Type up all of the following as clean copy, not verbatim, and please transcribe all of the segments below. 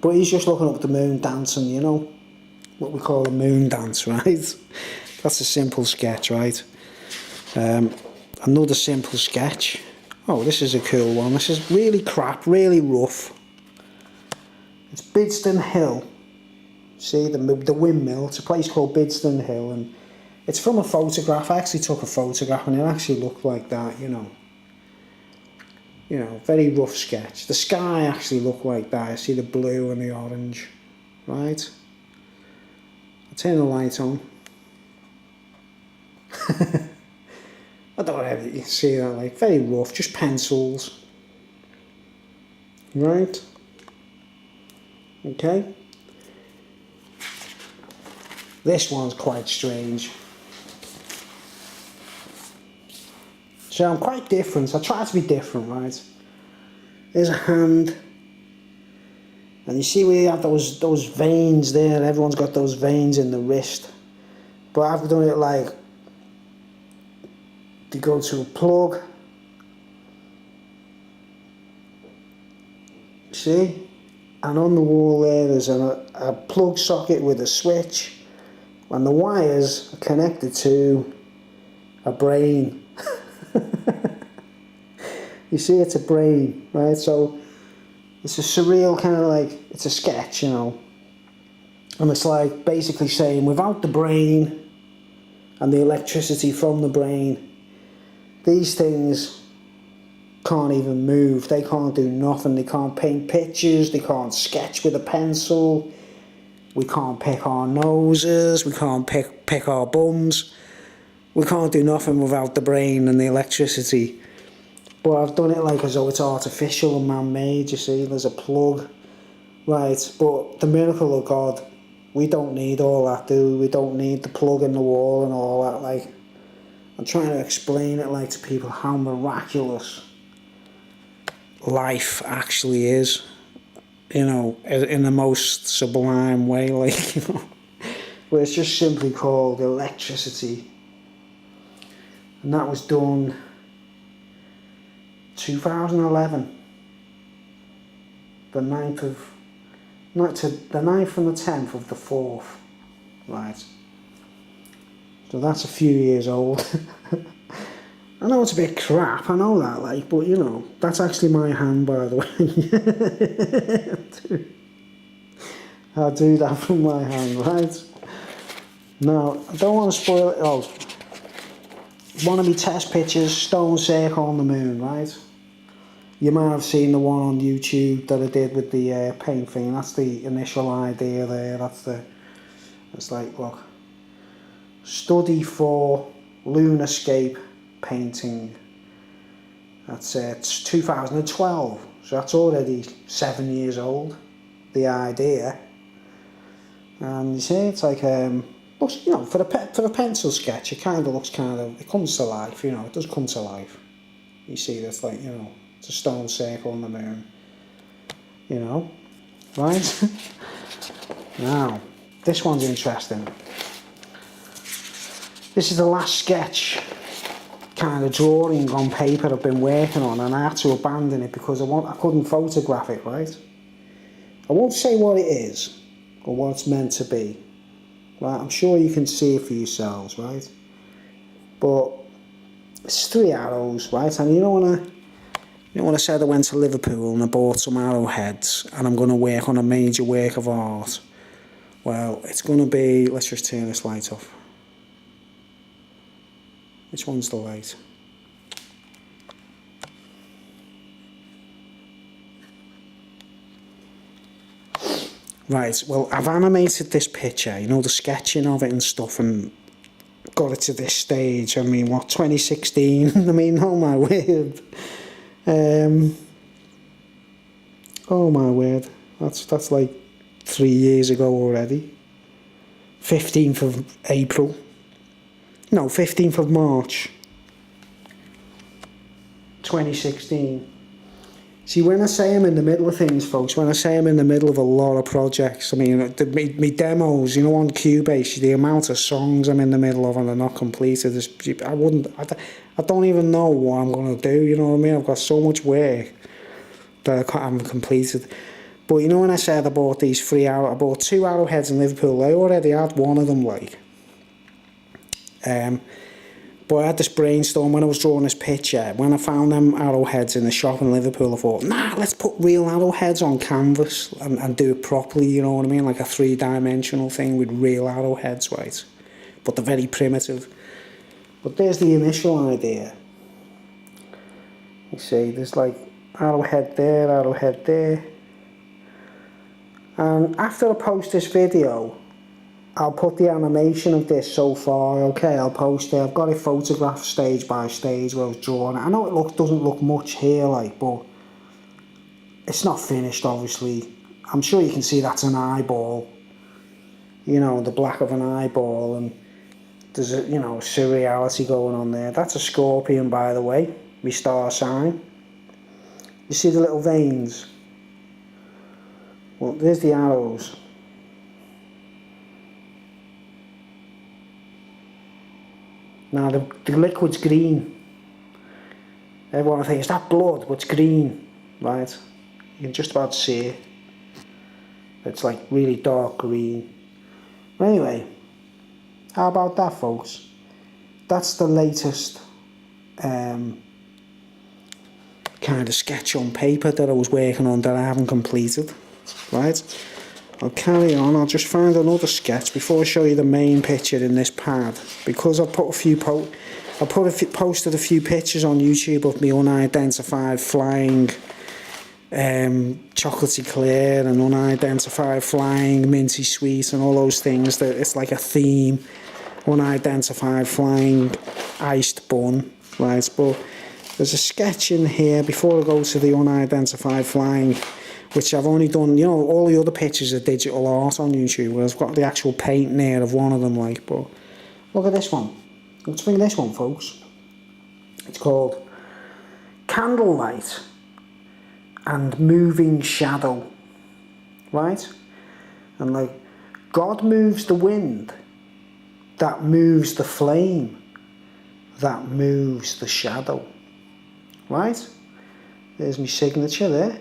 But he's just looking up the moon dancing, you know, what we call a moon dance, right? That's a simple sketch, right? Another simple sketch. Oh, this is a cool one. This is really crap, really rough. It's Bidston Hill. See, the windmill. It's a place called Bidston Hill, and it's from a photograph. I actually took a photograph, and it actually looked like that, you know. You know, very rough sketch. The sky actually looked like that. You see the blue and the orange, right? I'll turn the light on. I don't know if you can see that, like, very rough, just pencils. Right? Okay. This one's quite strange. So I'm quite different. I try to be different, right? There's a hand. And you see where you have those veins there. Everyone's got those veins in the wrist. But I've done it like, you go to a plug. See? And on the wall there's a plug socket with a switch. And the wires are connected to a brain. You see, it's a brain, right? So it's a surreal kind of like, it's a sketch, you know. And it's like basically saying, without the brain and the electricity from the brain, these things can't even move. They can't do nothing. They can't paint pictures. They can't sketch with a pencil. We can't pick our noses. We can't pick our bums. We can't do nothing without the brain and the electricity. But I've done it like as though it's artificial and man-made, you see. There's a plug. Right, but the miracle of God, we don't need all that, do we? We don't need the plug in the wall and all that, like. I'm trying to explain it, like, to people how miraculous life actually is. You know, in the most sublime way, like, you know. Where it's just simply called electricity. And that was done 2011, the 9th of, not to the 9th and the 10th of the 4th, right? So that's a few years old. I know it's a bit crap, I know that, like, but you know, that's actually my hand, by the way. I'll do that from my hand, right? Now, I don't want to spoil it. Oh, one of my test pictures, stone circle on the moon, right? You might have seen the one on YouTube that I did with the paint thing. That's the initial idea there. It's like, look, study for Lunarscape painting. That's it's 2012, so that's already 7 years old. The idea, and you see, it's like looks, you know, for a pencil sketch, it kind of looks it comes to life. You know, it does come to life. You see, that's like, you know. It's a stone circle on the moon, you know, right? Now, this one's interesting. This is the last sketch, kind of drawing on paper I've been working on, and I had to abandon it because I couldn't photograph it, right? I won't say what it is, or what it's meant to be, right? I'm sure you can see it for yourselves, right? But it's 3 arrows, right? And you know when I said I went to Liverpool and I bought some arrowheads and I'm going to work on a major work of art? Well, it's going to be, let's just turn this light off. Which one's the light? Right, well, I've animated this picture, you know, the sketching of it and stuff, and got it to this stage. I mean, what, 2016? I mean, oh my word. Oh my word, that's like 3 years ago already. 15th of April. No, 15th of March 2016. See, when I say I'm in the middle of things, folks, when I say I'm in the middle of a lot of projects, I mean, me demos, you know, on Cubase, the amount of songs I'm in the middle of and they're not completed, I don't even know what I'm going to do, you know what I mean? I've got so much work that I haven't completed. But you know when I said I bought these 3 I bought 2 arrowheads in Liverpool, I already had one of them, like. But I had this brainstorm when I was drawing this picture. When I found them arrowheads in the shop in Liverpool, I thought, nah, let's put real arrowheads on canvas and do it properly, you know what I mean? Like a 3-dimensional thing with real arrowheads, right? But they're very primitive. But there's the initial idea. You see, there's like arrowhead there. And after I post this video, I'll put the animation of this so far, okay, I'll post it. I've got it photographed stage by stage where I was drawing it. I know it doesn't look much here, like, but it's not finished, obviously. I'm sure you can see that's an eyeball, you know, the black of an eyeball, and there's a, you know, surreality going on there. That's a scorpion, by the way, my star sign. You see the little veins? Well, there's the arrows. Now the liquid's green. Everyone thinks, is that blood? But it's green, right? You can just about see it. It's like really dark green. Anyway, how about that, folks? That's the latest kind of sketch on paper that I was working on that I haven't completed, right? I'll carry on. I'll just find another sketch before I show you the main picture in this pad, because I've put a few posted a few pictures on YouTube of me unidentified flying chocolatey clear and unidentified flying minty sweet and all those things. That it's like a theme, unidentified flying iced bun, right? But there's a sketch in here before I go to the unidentified flying, which I've only done, you know, all the other pictures are digital art on YouTube, where I've got the actual paint there of one of them, like. But look at this one. Let's bring this one, folks. It's called Candlelight and Moving Shadow, right? And like, God moves the wind, that moves the flame, that moves the shadow, right? There's my signature there.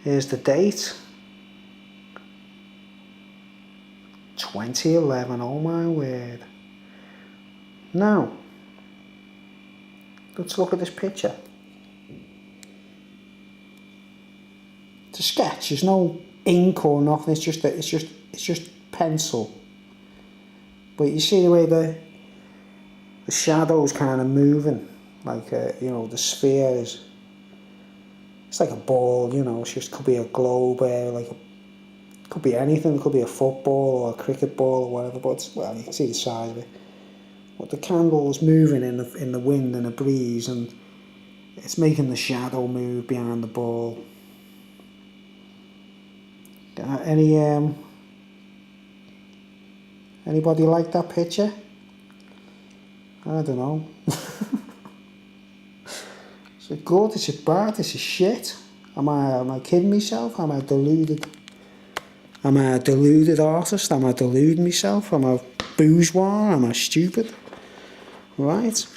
Here's the date, 2011, oh my word. Now, let's look at this picture. It's a sketch, there's no ink or nothing, it's just pencil. But you see the way the shadow's kind of moving, like you know, the sphere is. It's like a ball, you know, could be a globe, could be anything, it could be a football or a cricket ball or whatever, but well, you can see the size of it. But the candle's moving in the wind and the breeze, and it's making the shadow move behind the ball. Anybody like that picture? I don't know. Is it good? Is it bad? Is it shit? Am I kidding myself? Am I deluded? Am I a deluded artist? Am I deluding myself? Am I bourgeois? Am I stupid? Right.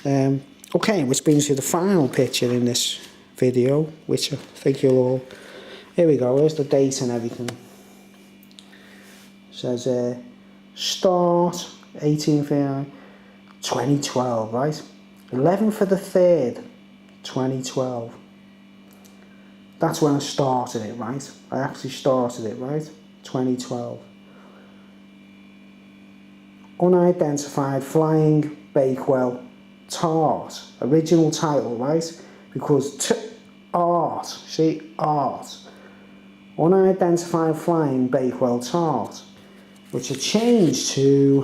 Okay, which brings you to the final picture in this video, which I think you'll all... Here we go, here's the date and everything. It says start 18th February 2012, right? 11th of the 3rd 2012. That's when I started it, right? I actually started it, right? 2012. Unidentified Flying Bakewell Tart. Original title, right? Because art, see, art. Unidentified Flying Bakewell Tart, which I changed to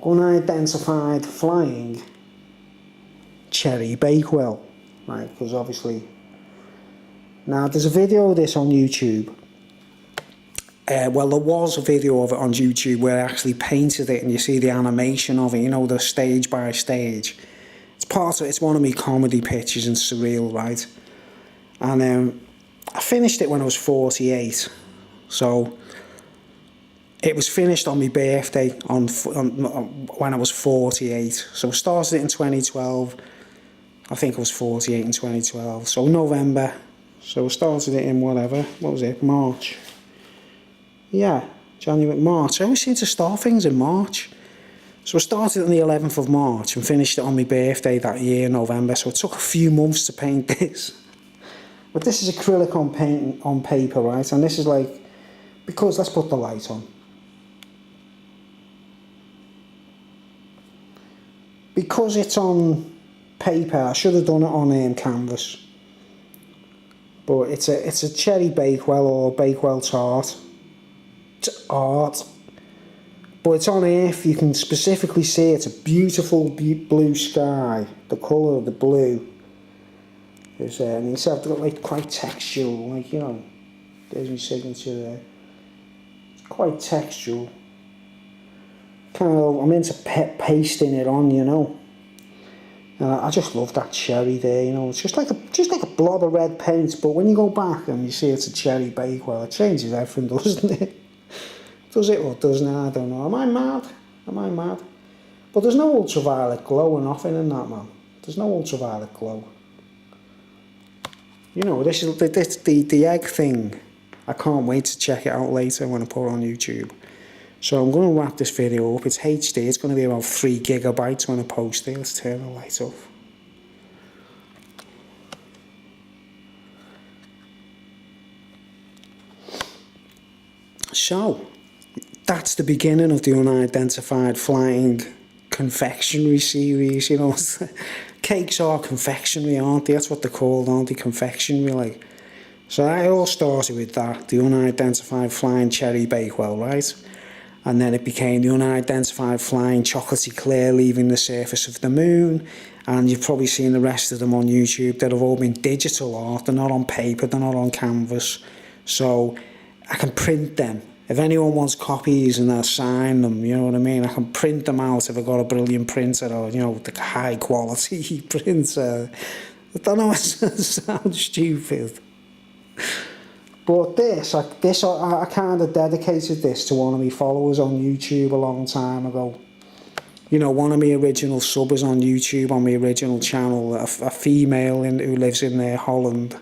Unidentified Flying Cherry Bakewell, right? Because obviously, now there's a video of this on YouTube. Well, there was a video of it on YouTube where I actually painted it, and you see the animation of it. You know, the stage by stage. It's one of my comedy pictures in Surreal, right? And I finished it when I was 48, so it was finished on my birthday when I was 48. So I started it in 2012. I think I was 48 in 2012. So November, So I started it in whatever, what was it, March? Yeah, January, March. I always seem to start things in March. So I started on the 11th of March and finished it on my birthday that year, November. So it took a few months to paint this. But this is acrylic on paper, right? And this is like, because let's put the light on. Because it's on paper, I should have done it on canvas. But it's a cherry Bakewell or Bakewell tart. It's art. But it's on earth, you can specifically see it's a beautiful blue sky. The colour of the blue is and you see I've got like quite textural, like, you know, there's my signature there. It's quite textural. Kind of, I'm into pasting it on, you know. And I just love that cherry there, you know. It's just like a blob of red paint, but when you go back and you see it's a cherry Bakewell, it changes everything, doesn't it? Does it or doesn't it? I don't know. Am I mad? Am I mad? But there's no ultraviolet glow or nothing in that, man. There's no ultraviolet glow. You know, this is the egg thing. I can't wait to check it out later when I put it on YouTube. So I'm going to wrap this video up. It's HD. It's going to be about 3 gigabytes when I post it. Let's turn the light off. So, that's the beginning of the Unidentified Flying Confectionery series, you know. Cakes are confectionery, aren't they? That's what they're called, aren't they? Confectionery, like. So it all started with that, the Unidentified Flying Cherry Bakewell, right? And then it became the Unidentified Flying Chocolatey Eclair Leaving the Surface of the Moon. And you've probably seen the rest of them on YouTube that have all been digital art. They're not on paper, they're not on canvas. So I can print them. If anyone wants copies and I'll sign them, you know what I mean? I can print them out if I've got a brilliant printer or, you know, the high quality printer. I don't know, it sounds stupid. But I kind of dedicated this to one of my followers on YouTube a long time ago. You know, one of my original subbers on YouTube, on my original channel, a female who lives in Holland.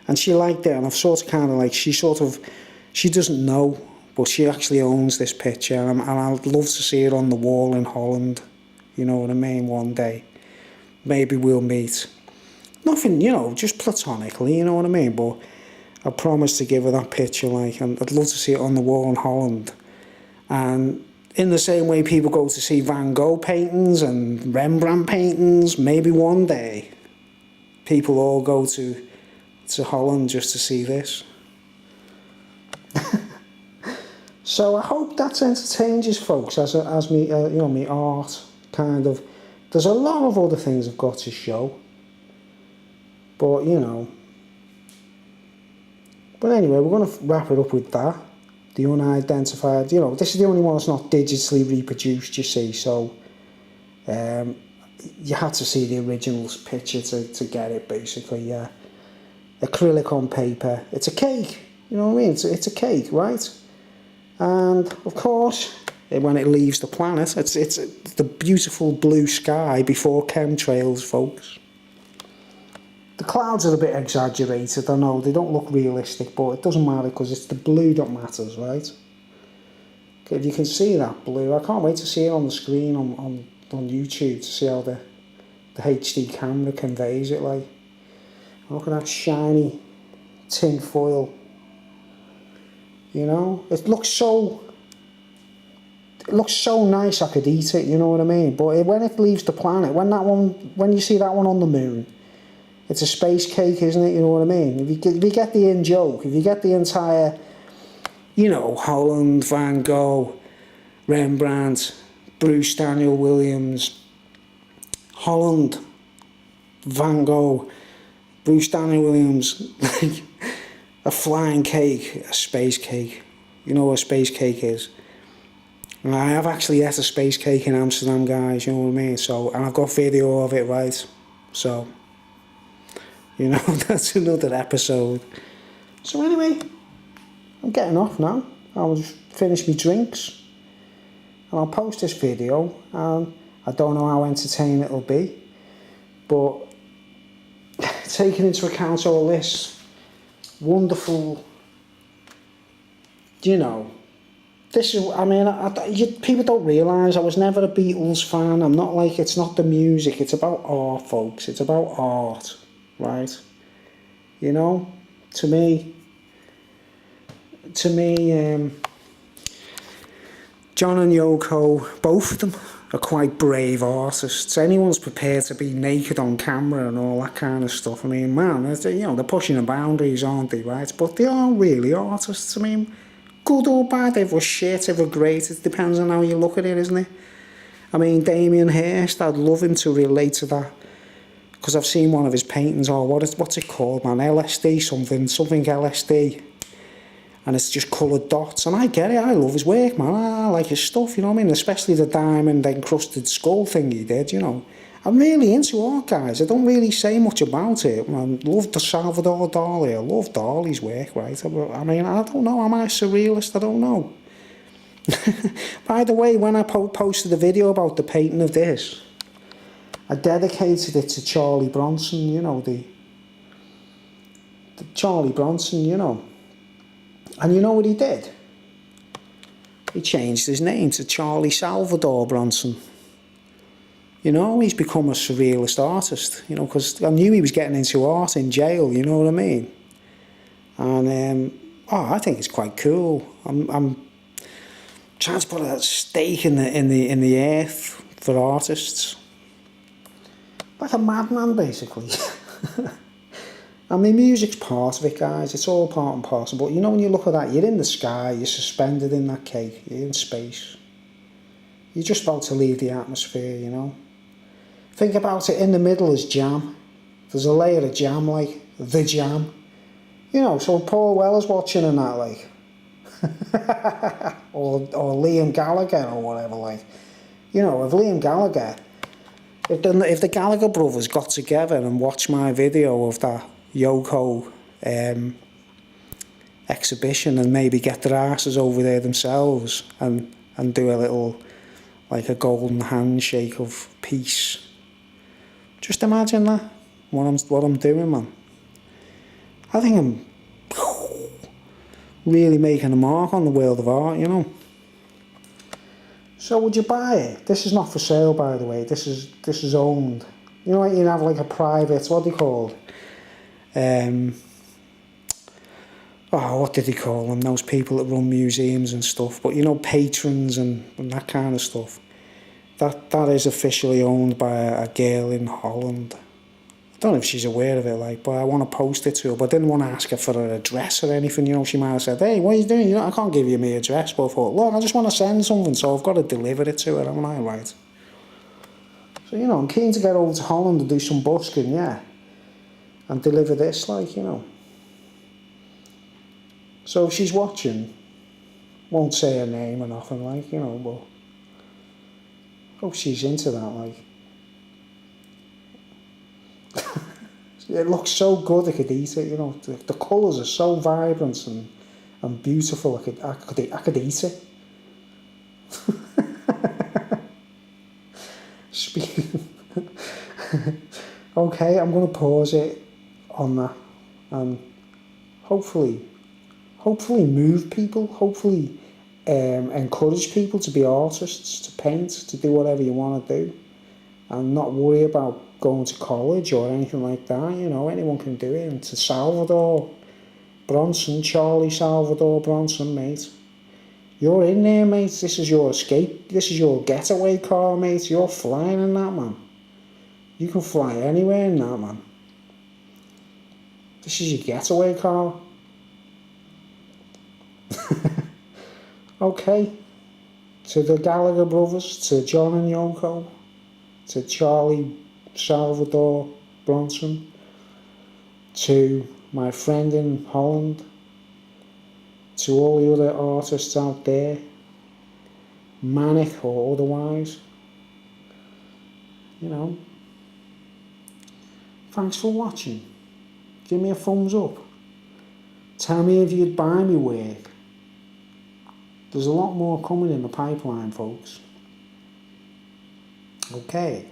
And she liked it, and I've sort of kind of like, she doesn't know, but she actually owns this picture, and I'd love to see it on the wall in Holland, you know what I mean, one day. Maybe we'll meet. Nothing, you know, just platonically, you know what I mean, but I promised to give her that picture, like, and I'd love to see it on the wall in Holland. And in the same way people go to see Van Gogh paintings and Rembrandt paintings, maybe one day people all go to Holland just to see this. So I hope that's entertained you folks as me, you know, me art kind of. There's a lot of other things I've got to show, but you know. But anyway, we're going to wrap it up with that. The Unidentified, you know, this is the only one that's not digitally reproduced, you see, so you had to see the original picture to get it, basically, yeah. Acrylic on paper. It's a cake, you know what I mean? It's a cake, right? And, of course, when it leaves the planet, it's the beautiful blue sky before chemtrails, folks. The clouds are a bit exaggerated, I know, they don't look realistic, but it doesn't matter because it's the blue that matters, right? If you can see that blue, I can't wait to see it on the screen on YouTube to see how the HD camera conveys it, like. Look at that shiny tin foil. You know, it looks so nice I could eat it, you know what I mean? But when it leaves the planet, when you see that one on the moon, it's a space cake, isn't it? You know what I mean? If you get the in-joke, if you get the entire, you know, Holland, Van Gogh, Rembrandt, Bruce Daniel Williams, Holland, Van Gogh, Bruce Daniel Williams, like a flying cake, a space cake. You know what a space cake is? And I have actually ate a space cake in Amsterdam, guys, you know what I mean? So, and I've got video of it, right? So, you know, that's another episode. So anyway, I'm getting off now. I'll just finish my drinks. And I'll post this video. And I don't know how entertaining it'll be. But taking into account all this, wonderful, you know, this is, I mean, people don't realise I was never a Beatles fan. I'm not like, it's not the music, it's about art, folks. It's about art, right? You know, to me, John and Yoko, both of them are quite brave artists. Anyone's prepared to be naked on camera and all that kind of stuff. I mean, man, you know, they're pushing the boundaries, aren't they, right? But they are really artists. I mean, good or bad, if we're shit, if we're great, it depends on how you look at it, isn't it? I mean, Damien Hirst, I'd love him to relate to that, because I've seen one of his paintings, or what's it called, man? LSD, something LSD. And it's just coloured dots, and I get it, I love his work, man, I like his stuff, you know what I mean, especially the diamond encrusted skull thing he did, you know. I'm really into art, guys, I don't really say much about it. I love the Salvador Dali, I love Dali's work, right, I mean, I don't know, am I a surrealist, I don't know. By the way, when I posted a video about the painting of this, I dedicated it to Charlie Bronson, you know, the Charlie Bronson, you know. And you know what he did? He changed his name to Charlie Salvador Bronson. You know, he's become a surrealist artist, you know, because I knew he was getting into art in jail, you know what I mean? And, I think it's quite cool. I'm trying to put a stake in the earth for artists. Like a madman, basically. I mean, music's part of it, guys. It's all part and parcel. But you know, when you look at that, you're in the sky, you're suspended in that cake, you're in space. You're just about to leave the atmosphere, you know. Think about it, in the middle is jam. There's a layer of jam, like, the jam. You know, so Paul Weller's watching and that, like. or Liam Gallagher or whatever, like. You know, if Liam Gallagher, if the Gallagher brothers got together and watched my video of that Yoko exhibition and maybe get their asses over there themselves and do a little, like a golden handshake of peace. Just imagine that, what I'm doing, man. I think I'm really making a mark on the world of art, you know. So would you buy it? This is not for sale, by the way. This is owned. You know, like you have like a private, what are they called? What did they call them? Those people that run museums and stuff. But you know, patrons and that kind of stuff. That is officially owned by a girl in Holland. I don't know if she's aware of it, like, but I want to post it to her. But I didn't want to ask her for her address or anything. You know, she might have said, "Hey, what are you doing? You know, I can't give you my address." But I thought, look, I just want to send something, so I've got to deliver it to her, haven't I, right? So, you know, I'm keen to get over to Holland and do some busking, yeah. And deliver this, like, you know. So if she's watching, won't say her name or nothing, like, you know, but hope she's into that, like. It looks so good I could eat it, you know. The colours are so vibrant and beautiful, I could eat it. Okay, I'm going to pause it on that and hopefully move people, hopefully encourage people to be artists, to paint, to do whatever you want to do, and not worry about going to college or anything like that. You know, anyone can do it. And to Salvador Bronson, Charlie Salvador Bronson, mate, you're in there, mate. This is your escape, this is your getaway car, mate. You're flying in that, man. You can fly anywhere in that, man. This is your getaway car. Okay, to the Gallagher brothers, to John and Yoko, to Charlie Salvador Bronson, to my friend in Holland, to all the other artists out there, manic or otherwise, you know, thanks for watching. Give me a thumbs up. Tell me if you'd buy me work. There's a lot more coming in the pipeline, folks. Okay.